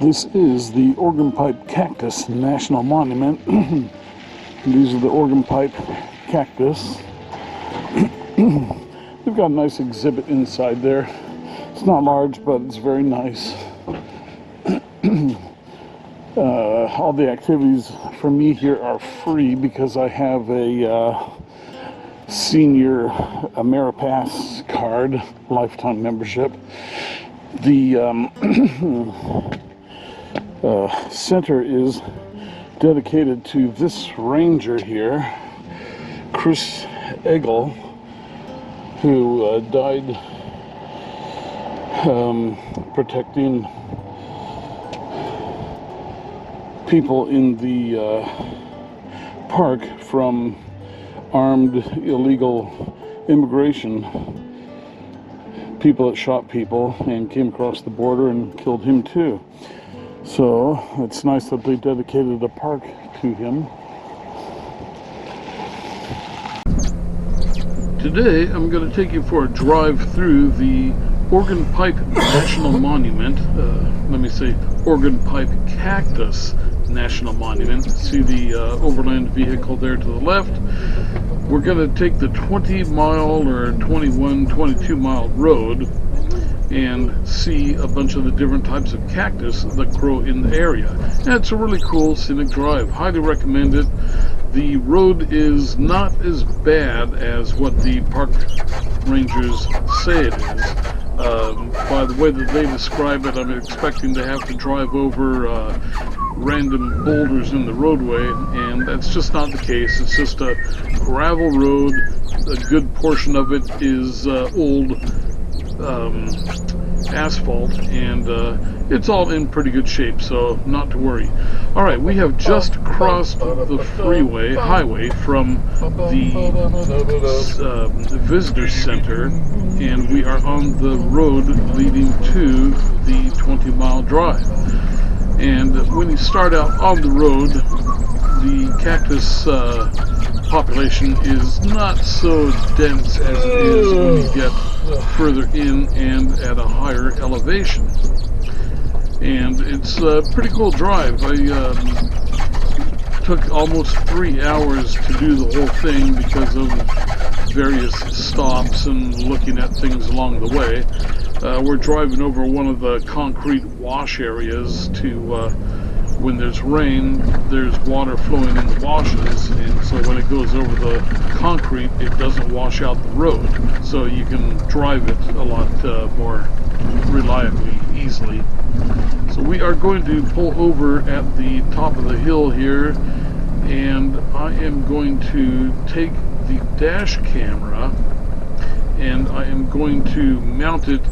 This is the Organ Pipe Cactus National Monument. These are the Organ Pipe Cactus. They've got a nice exhibit inside there. It's not large, but it's very nice. All the activities for me here are free because I have a senior Ameripass card, lifetime membership. The center is dedicated to this ranger here, Chris Eggle, who died protecting people in the park from armed illegal immigration, people that shot people and came across the border and killed him too. So it's nice that they dedicated a park to him. Today I'm going to take you for a drive through the Organ Pipe National Monument. Let me say Organ Pipe Cactus National Monument. See the overland vehicle there to the left. We're going to take the 20-mile or 22-mile road and see a bunch of the different types of cactus that grow in the area. And it's a really cool scenic drive. Highly recommend it. The road is not as bad as what the park rangers say it is. By the way that they describe it, I'm expecting to have to drive over random boulders in the roadway, and that's just not the case. It's just a gravel road. A good portion of it is old asphalt, and it's all in pretty good shape, so not to worry. Alright, we have just crossed the highway from the visitor center, and we are on the road leading to the 20-mile drive. And when you start out on the road, the cactus population is not so dense as it is when you get further in and at a higher elevation. And it's a pretty cool drive. I took almost 3 hours to do the whole thing because of various stops and looking at things along the way. We're driving over one of the concrete wash areas to when there's rain, there's water flowing in the washes, and so when it goes over the concrete, it doesn't wash out the road, so you can drive it a lot more reliably, easily. So we are going to pull over at the top of the hill here, and I am going to take the dash camera and I am going to mount it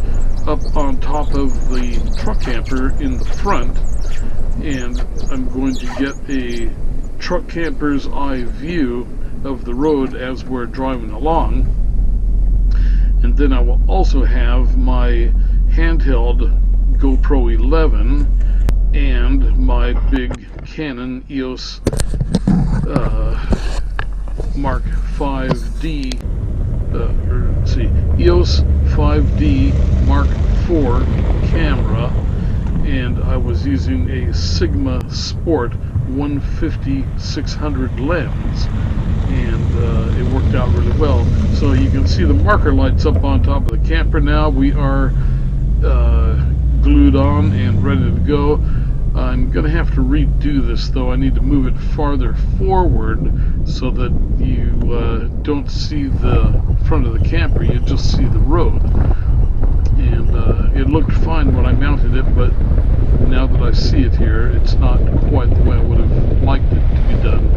up on top of the truck camper in the front, and I'm going to get a truck camper's eye view of the road as we're driving along. And then I will also have my handheld GoPro 11 and my big Canon EOS Mark 5D EOS 5D Mark IV camera, and I was using a Sigma Sport 150-600 lens, and it worked out really well. So you can see the marker lights up on top of the camper now. We are glued on and ready to go. I'm going to have to redo this though. I need to move it farther forward so that you don't see the front of the camper, you just see the road. And it looked fine when I mounted it, but now that I see it here, it's not quite the way I would have liked it to be done.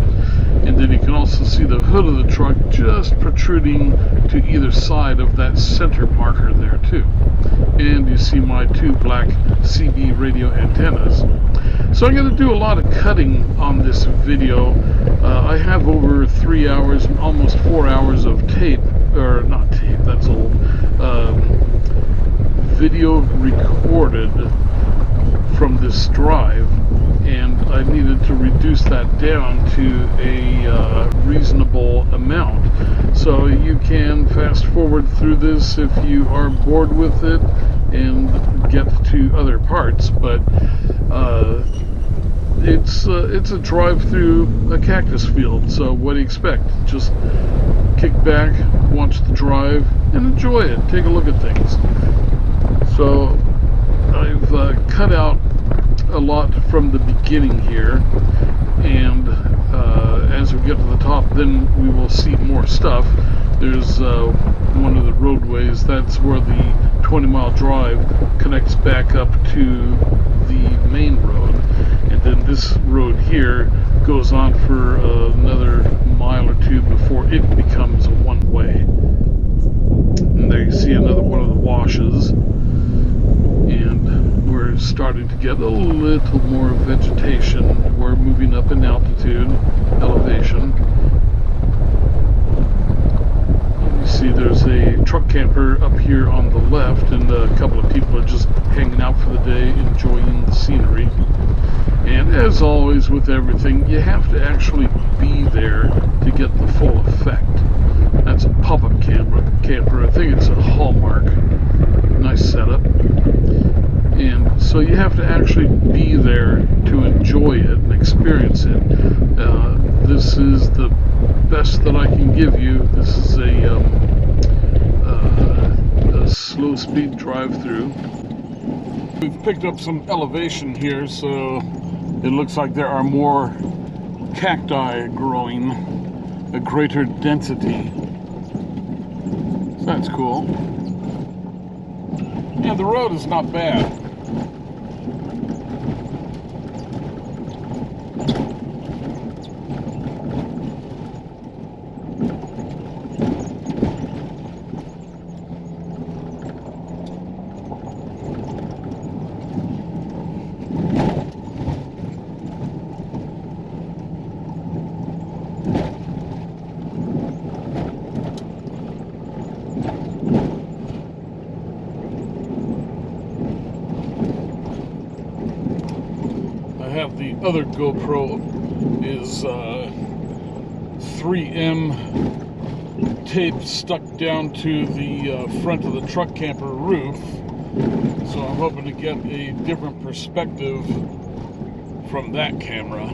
And then you can also see the hood of the truck just protruding to either side of that center marker there too. And you see my two black CB radio antennas. So I'm going to do a lot of cutting on this video. I have over 3 hours, almost 4 hours of tape, or not tape, that's old, video recorded from this drive, and I needed to reduce that down to a reasonable amount. So you can fast forward through this if you are bored with it, and get to other parts, but it's a drive through a cactus field. So what do you expect? Just kick back, watch the drive, and enjoy it. Take a look at things. So I've cut out a lot from the beginning here, and as we get to the top, then we will see more stuff. There's one of the roadways. That's where the 20-mile drive connects back up to the main road, and then this road here goes on for another mile or two before it becomes a one-way. And there you see another one of the washes, and we're starting to get a little more vegetation. We're moving up in altitude, elevation. You see there's a truck camper up here on the left, and a couple of people are just hanging out for the day, enjoying the scenery. And as always with everything, you have to actually be there to get the full effect. That's a pop-up camper. I think it's a Hallmark. Nice setup. And so you have to actually be there to enjoy it and experience it. This is the best that I can give you. This is a slow speed drive-through. We've picked up some elevation here, so it looks like there are more cacti growing, a greater density. So that's cool. Yeah, the road is not bad. The other GoPro is 3M tape stuck down to the front of the truck camper roof, so I'm hoping to get a different perspective from that camera.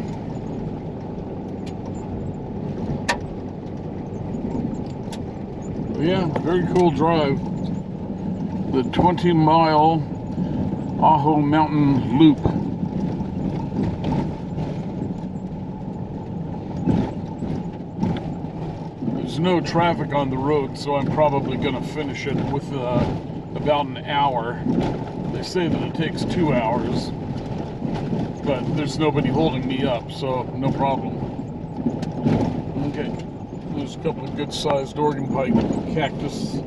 But yeah, very cool drive. The 20-mile Ajo Mountain Loop. There's no traffic on the road, so I'm probably going to finish it with about an hour. They say that it takes 2 hours, but there's nobody holding me up, so no problem. Okay, there's a couple of good-sized Oregon pike cactus.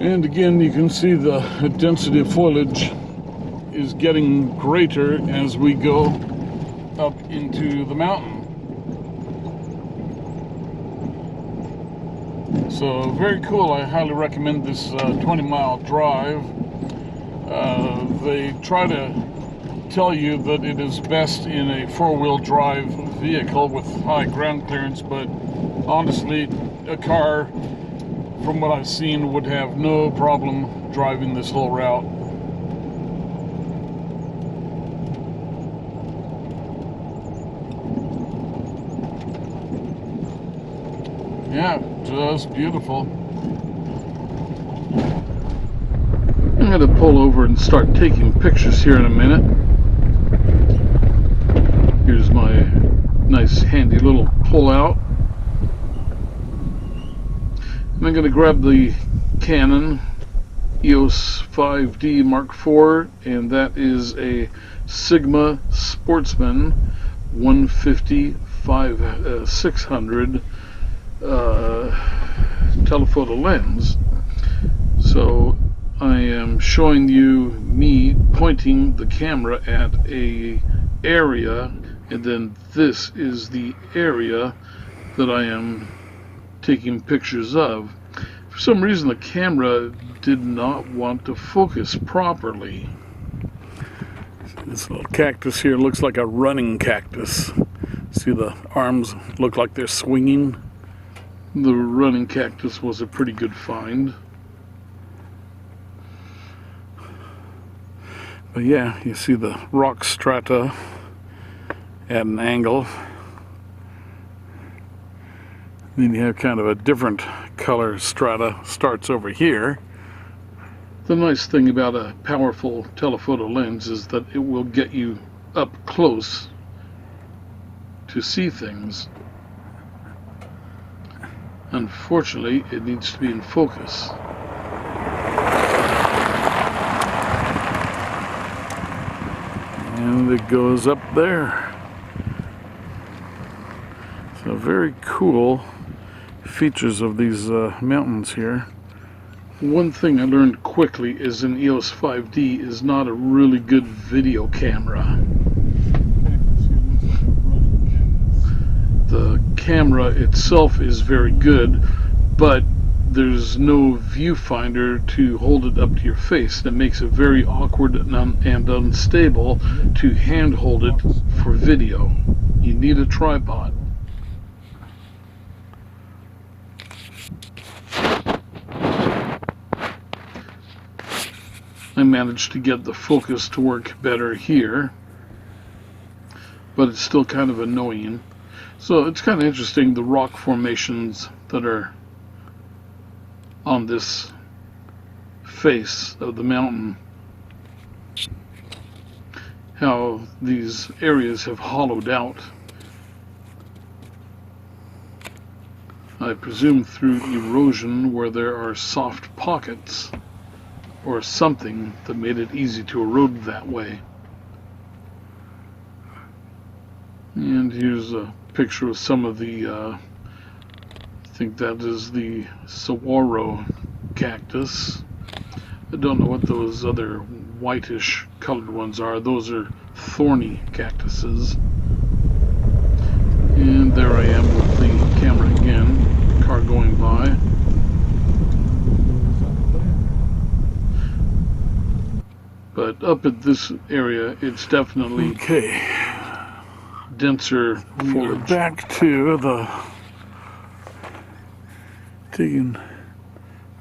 And again, you can see the density of foliage is getting greater as we go up into the mountain. So very cool. I highly recommend this 20-mile drive. They try to tell you that it is best in a four-wheel drive vehicle with high ground clearance, but honestly, a car, from what I've seen, would have no problem driving this whole route. Yeah, just beautiful. I'm going to pull over and start taking pictures here in a minute. Here's my nice handy little pull-out. I'm going to grab the Canon EOS 5D Mark IV, and that is a Sigma Sportsman 150-600 telephoto lens. So I am showing you me pointing the camera at a area, and then this is the area that I am taking pictures of. For some reason the camera did not want to focus properly. This little cactus here looks like a running cactus. See, the arms look like they're swinging. The running cactus was a pretty good find. But yeah, you see the rock strata at an angle. Then you have kind of a different color strata starts over here. The nice thing about a powerful telephoto lens is that it will get you up close to see things. Unfortunately, it needs to be in focus. And it goes up there. So very cool features of these mountains here. One thing I learned quickly is an EOS 5D is not a really good video camera. The camera itself is very good, but there's no viewfinder to hold it up to your face. That makes it very awkward and unstable to handhold it for video. You need a tripod. I managed to get the focus to work better here, but it's still kind of annoying. So it's kind of interesting, the rock formations that are on this face of the mountain, how these areas have hollowed out. I presume through erosion where there are soft pockets or something that made it easy to erode that way. And here's a picture of some of the, I think that is the saguaro cactus. I don't know what those other whitish colored ones are. Those are thorny cactuses. And there I am with the camera again, car going by. But up at this area, it's definitely denser foliage. Back to the taking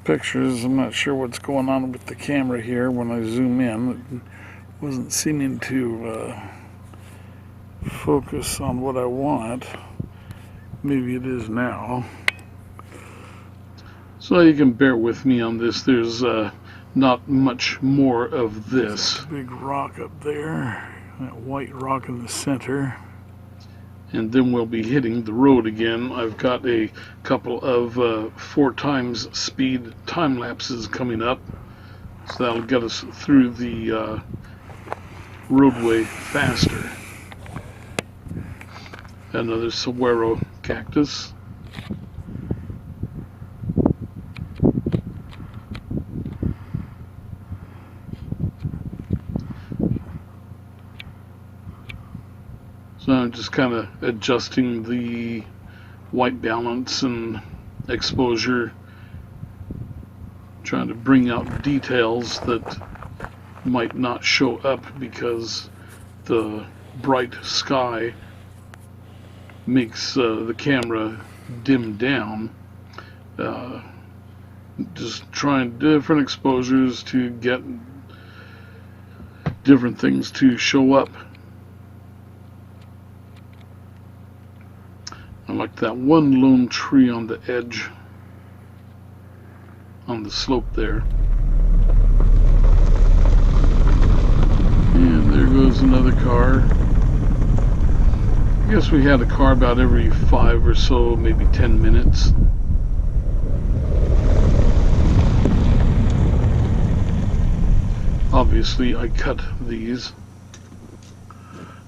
pictures. I'm not sure what's going on with the camera here when I zoom in. It wasn't seeming to focus on what I want. Maybe it is now. So you can bear with me on this. There's not much more of this. Big rock up there, that white rock in the center. And then we'll be hitting the road again. I've got a couple of 4 times speed time lapses coming up, so that'll get us through the roadway faster. Another saguaro cactus. So I'm just kind of adjusting the white balance and exposure, trying to bring out details that might not show up because the bright sky makes the camera dim down. Just trying different exposures to get different things to show up. I like that one lone tree on the edge, on the slope there. And there goes another car. I guess we had a car about every 5 or so, maybe 10 minutes. Obviously, I cut these.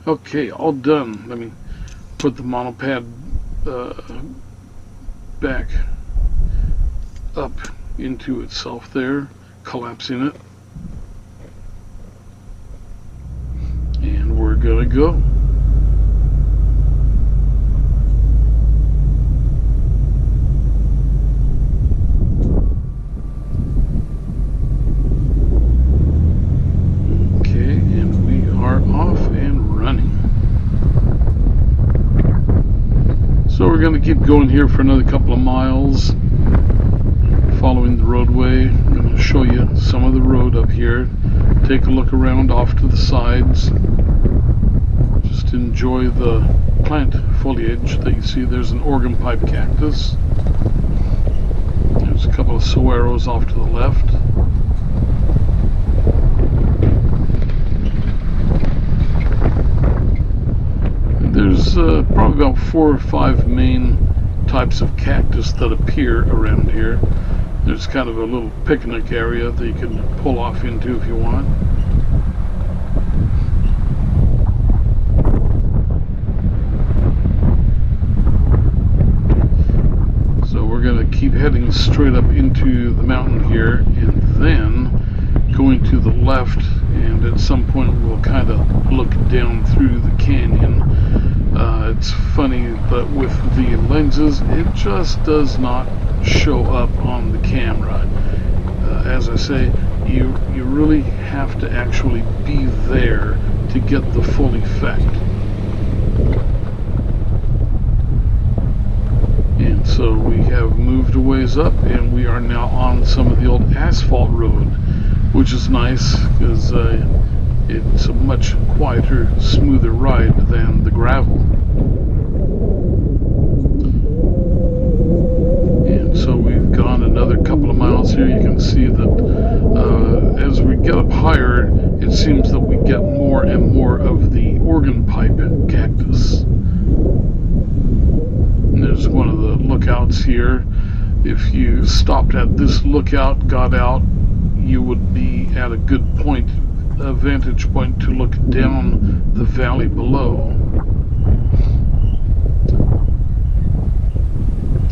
Okay, all done. Let me put the monopod back up into itself there, collapsing it. And we're gonna go. Okay, and we are off and running. So we're going to keep going here for another couple of miles, following the roadway. I'm going to show show you some of the road up here. Take a look around off to the sides. Just enjoy the plant foliage that you see. There's an organ pipe cactus. There's a couple of saguaros off to the left. There's probably about 4 or 5 main types of cactus that appear around here. There's kind of a little picnic area that you can pull off into if you want. So we're going to keep heading straight up into the mountain here, and then going to the left, and at some point we'll kind of look down through the canyon. It's funny, but with the lenses, it just does not show up on the camera. As I say, you really have to actually be there to get the full effect. And so we have moved a ways up, and we are now on some of the old asphalt road, which is nice because it's a much quieter, smoother ride than the gravel. And so we've gone another couple of miles here. You can see that as we get up higher, it seems that we get more and more of the organ pipe cactus. And there's one of the lookouts here. If you stopped at this lookout, got out, you would be at a good point, a vantage point to look down the valley below.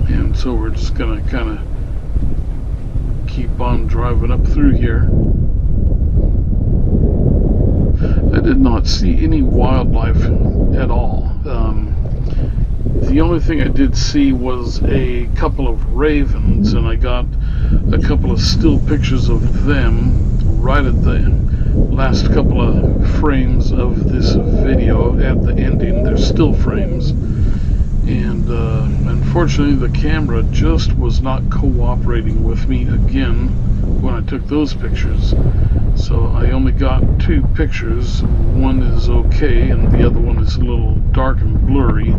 And so we're just going to kind of keep on driving up through here. I did not see any wildlife at all. The only thing I did see was a couple of ravens, and I got a couple of still pictures of them right at the last couple of frames of this video at the ending. They're still frames, and unfortunately the camera just was not cooperating with me again when I took those pictures. So I only got 2 pictures. One is okay and the other one is a little dark and blurry,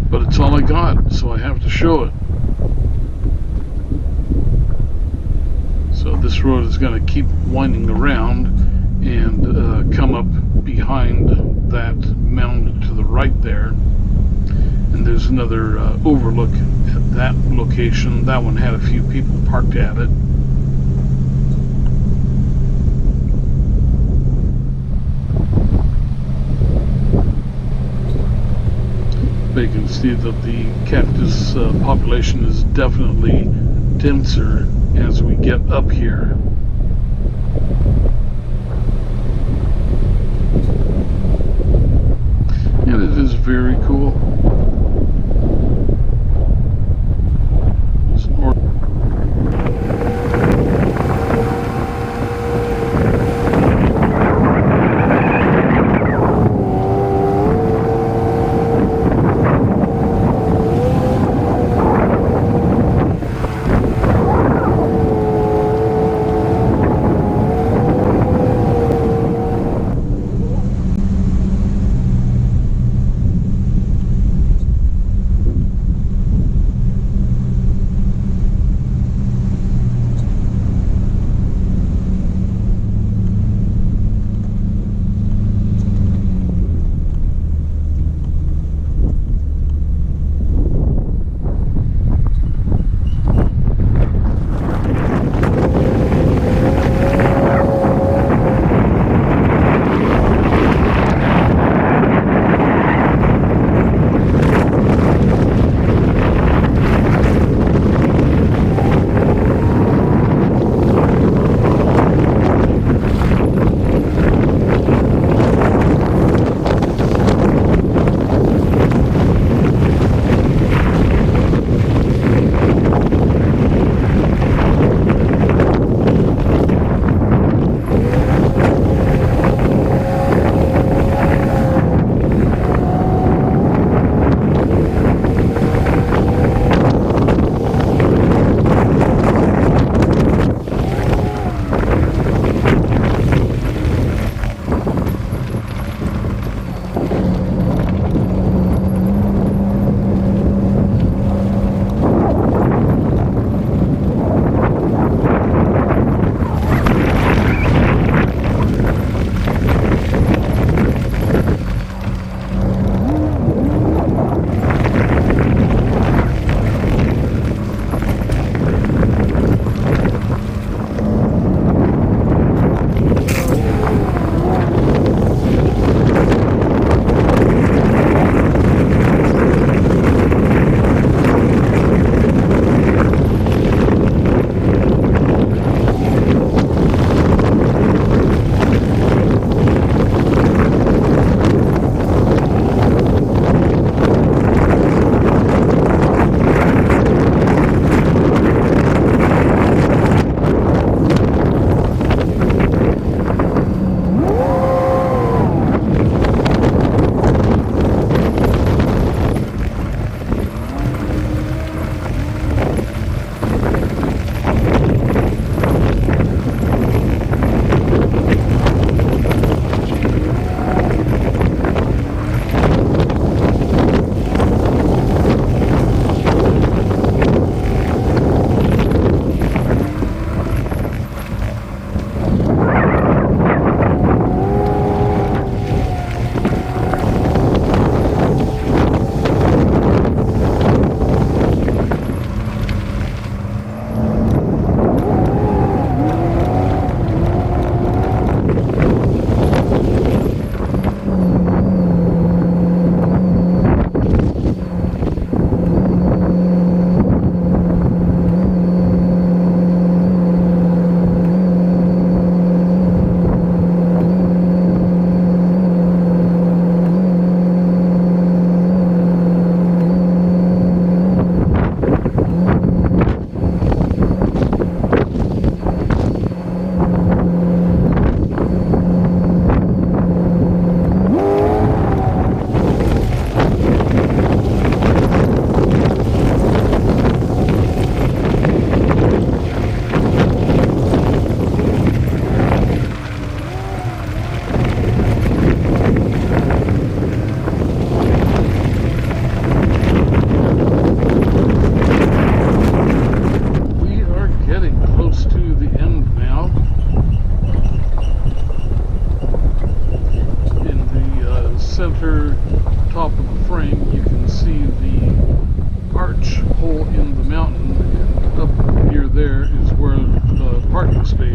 but it's all I got, so I have to show it. So this road is going to keep winding around and come up behind that mound to the right there. And there's another overlook at that location. That one had a few people parked at it. But you can see that the cactus population is definitely denser as we get up here. And it is very cool.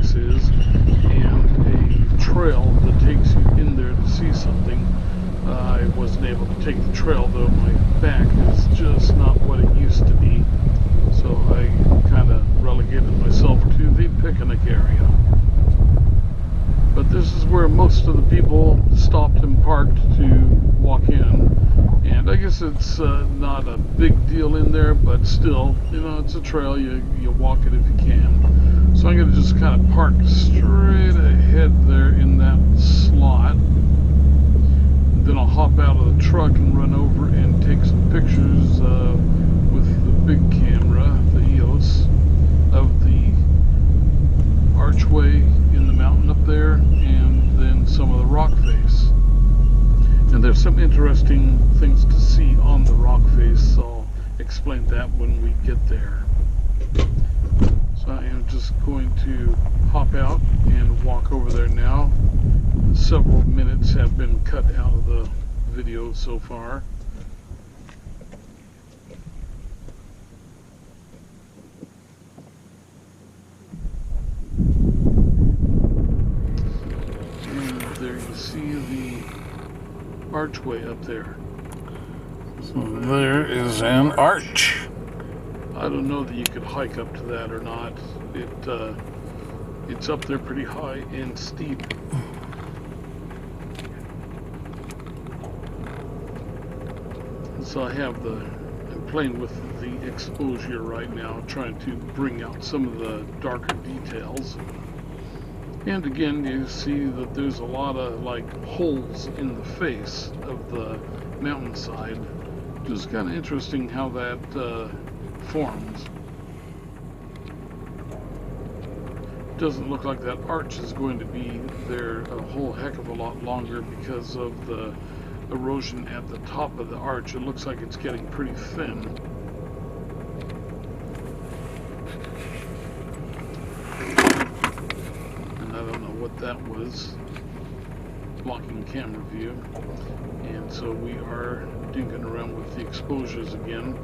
face is, and a trail that takes you in there to see something. I wasn't able to take the trail, though my back is just not what it used to be, so I kind of relegated myself to the picnic area. But this is where most of the people stopped and parked to walk in, and I guess it's not a big deal in there, but still, you know, it's a trail, you walk it if you can. So I'm going to just kind of park straight ahead there in that slot. Then I'll hop out of the truck and run over and take some pictures with the big camera, the EOS, of the archway in the mountain up there, and then some of the rock face. And there's some interesting things to see on the rock face, so I'll explain that when we get there. So I am just going to hop out and walk over there now. Several minutes have been cut out of the video so far. And there you see the archway up there. So there is an arch. I don't know that you could hike up to that or not. It's up there pretty high and steep. So I'm playing with the exposure right now, trying to bring out some of the darker details. And again, you see that there's a lot of like holes in the face of the mountainside. Just kind of interesting how that forms. Doesn't look like that arch is going to be there a whole heck of a lot longer because of the erosion at the top of the arch. It looks like it's getting pretty thin. And I don't know what that was, blocking camera view. And so we are dinking around with the exposures again.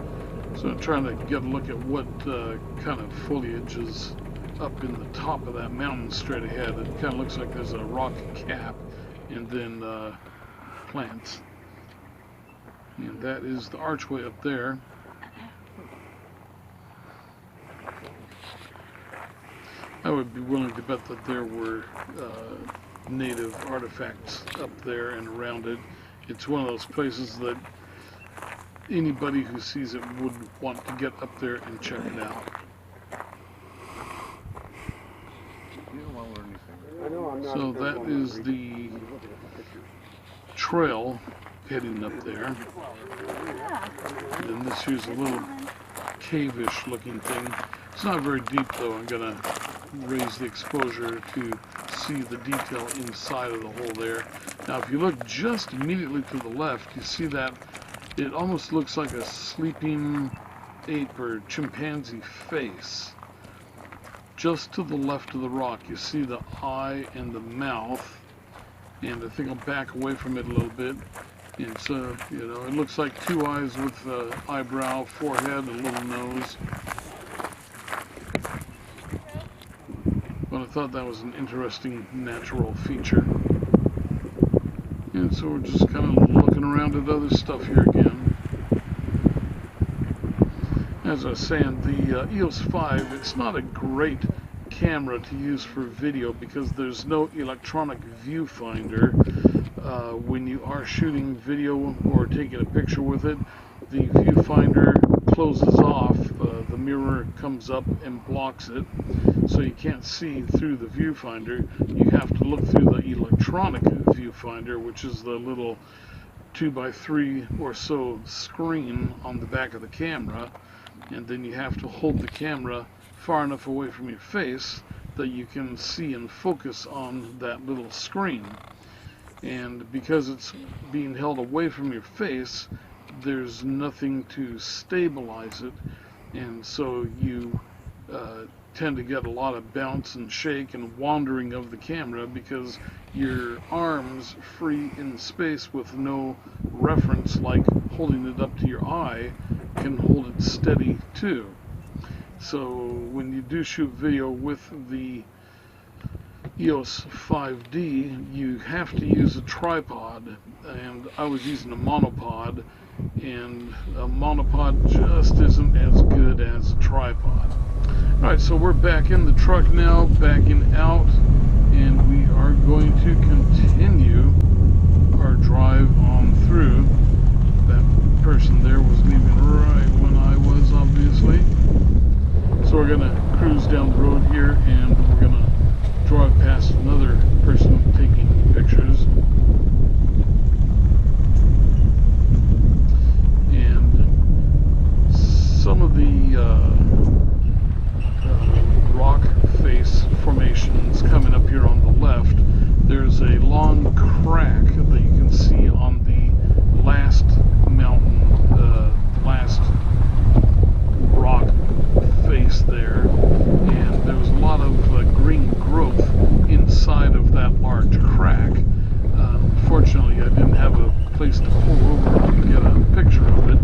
So I'm trying to get a look at what kind of foliage is up in the top of that mountain straight ahead. It kind of looks like there's a rock cap and then plants. And that is the archway up there. I would be willing to bet that there were native artifacts up there and around it. It's one of those places that anybody who sees it would want to get up there and check it out. So that is the trail heading up there. And this here's a little cave-ish looking thing. It's not very deep though. I'm gonna raise the exposure to see the detail inside of the hole there. Now if you look just immediately to the left, you see that it almost looks like a sleeping ape or chimpanzee face. Just to the left of the rock, you see the eye and the mouth, and I think I'll back away from it a little bit. And so, you know, it looks like two eyes with eyebrow, forehead, a little nose. But I thought that was an interesting natural feature. And so we're just kind of looking around at other stuff here again. As I was saying, the EOS 5, it's not a great camera to use for video because there's no electronic viewfinder. When you are shooting video or taking a picture with it, the viewfinder closes off, the mirror comes up and blocks it, so you can't see through the viewfinder. You have to look through the electronic viewfinder, which is the little 2x3 or so screen on the back of the camera, and then you have to hold the camera far enough away from your face that you can see and focus on that little screen. And because it's being held away from your face, there's nothing to stabilize it, and so you tend to get a lot of bounce and shake and wandering of the camera because your arms free in space with no reference, like holding it up to your eye, can hold it steady too. So when you do shoot video with the EOS 5D, you have to use a tripod, and I was using a monopod, and a monopod just isn't as good as a tripod. Alright, so we're back in the truck now, backing out, and we are going to continue our drive on through. That person there was leaving right when I was, obviously. So we're going to cruise down the road here, and we're going to drive past another person taking pictures. And some of the rock face formations coming up here on the left, there's a long crack that you can see on the last mountain, last rock face there, and there was a lot of green growth inside of that large crack. Fortunately, I didn't have a place to pull over to get a picture of it.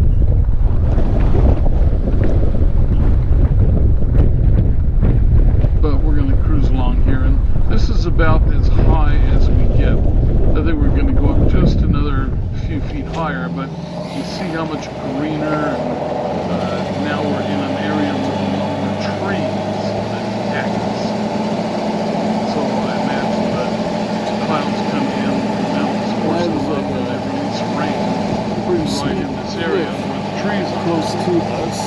But we're going to cruise along here, and this is about as high as we get. I think we're going to go up just another few feet higher, but you see how much greener, and now we're in an area with a lot more trees than cactus. So I imagine that clouds come in, the mountains forces up, and they release rain right in this area where the trees are. Close to us.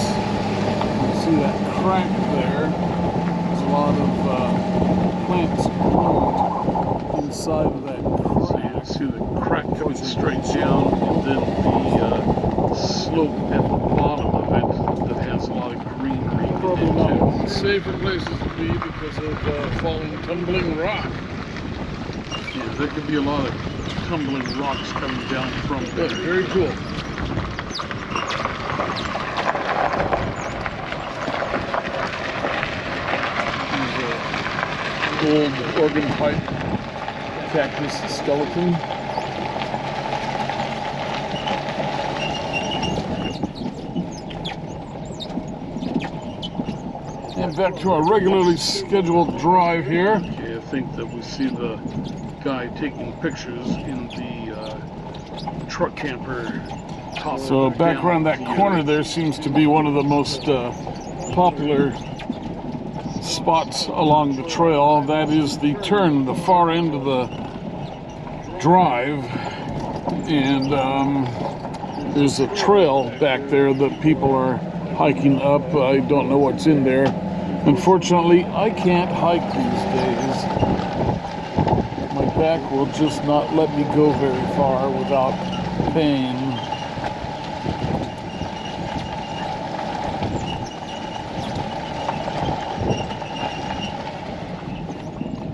You see that crack there. There's a lot of plants growing inside of that So you crack. see the crack coming straight down, and then the slope at the bottom of it that has a lot of greenery. Probably not one of the safer places to be because of falling, tumbling rock. Yeah, there could be a lot of tumbling rocks coming down from there. Very cool. Old organ pipe cactus skeleton. And back to our regularly scheduled drive here. Okay, I think that we see the guy taking pictures in the truck camper top. So back around that corner there seems to be one of the most popular spots along the trail. That is the turn, the far end of the drive, and there's a trail back there that people are hiking up. I don't know what's in there. Unfortunately, I can't hike these days. My back will just not let me go very far without pain.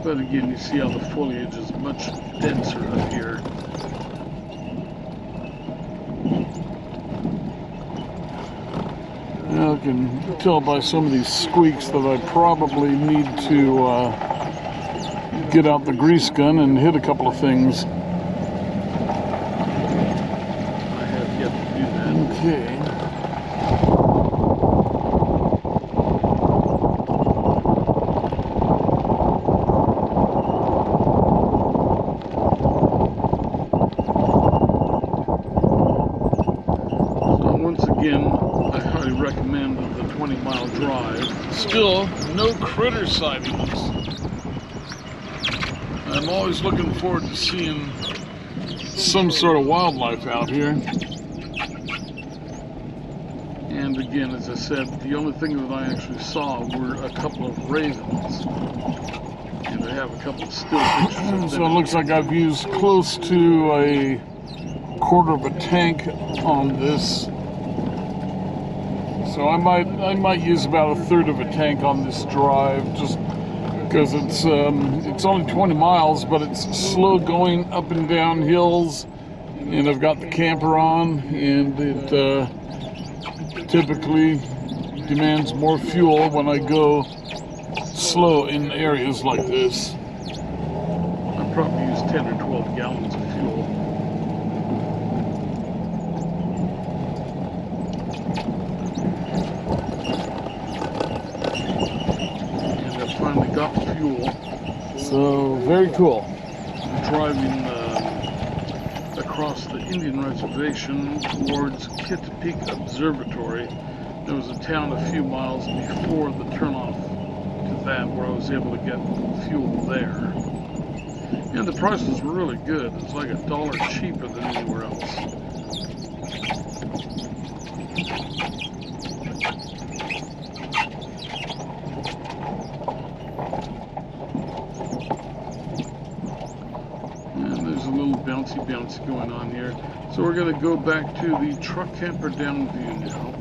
But again, you see how the foliage is much denser up here. I can tell by some of these squeaks that I probably need to get out the grease gun and hit a couple of things. I have yet to do that. Okay. So once again, I highly recommend the 20-mile drive. Still, no critter sightings. I'm always looking forward to seeing some sort of wildlife out here. And again, as I said, the only thing that I actually saw were a couple of ravens. And I have a couple of still pictures of them. So it looks like I've used close to a quarter of a tank on this. So I might use about a third of a tank on this drive, just because it's only 20 miles, but it's slow going up and down hills, and I've got the camper on, and it typically demands more fuel when I go slow in areas like this. I probably use 10 or 12 gallons of fuel. And I finally got the fuel. So, very cool. Driving across the Indian Reservation towards Kitt Peak Observatory. There was a town a few miles before the turnoff to that where I was able to get fuel there. And the prices were really good. It was like $1 cheaper than anywhere else. And there's a little bouncy going on here. So we're going to go back to the truck camper down view now.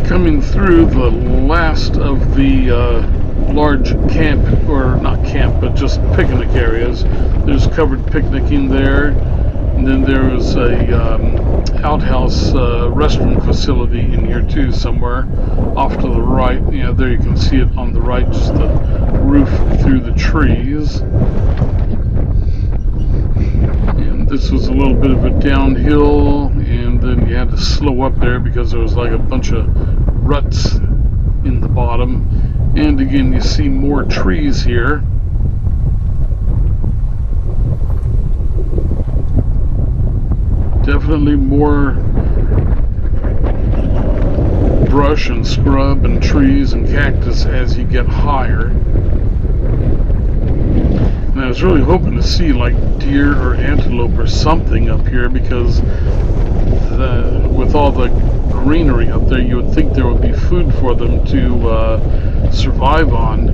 Coming through the last of the large camp, or not camp, but just picnic areas. There's covered picnicking there, and then there was a outhouse restroom facility in here too, somewhere off to the right. You know, there you can see it on the right, just the roof through the trees. And this was a little bit of a downhill, and then you had to slow up there because there was like a bunch of ruts in the bottom. And again, you see more trees here. Definitely more brush and scrub and trees and cactus as you get higher. And I was really hoping to see like deer or antelope or something up here, because with all the greenery up there, you would think there would be food for them to survive on.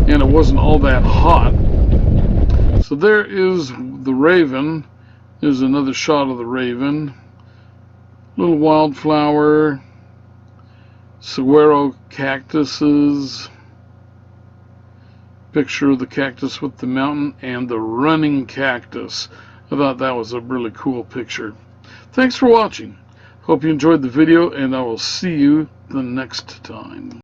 And it wasn't all that hot. So there is the raven. There's another shot of the raven. Little wildflower, saguaro cactuses. Picture of the cactus with the mountain and the running cactus. I thought that was a really cool picture. Thanks for watching. Hope you enjoyed the video, and I will see you the next time.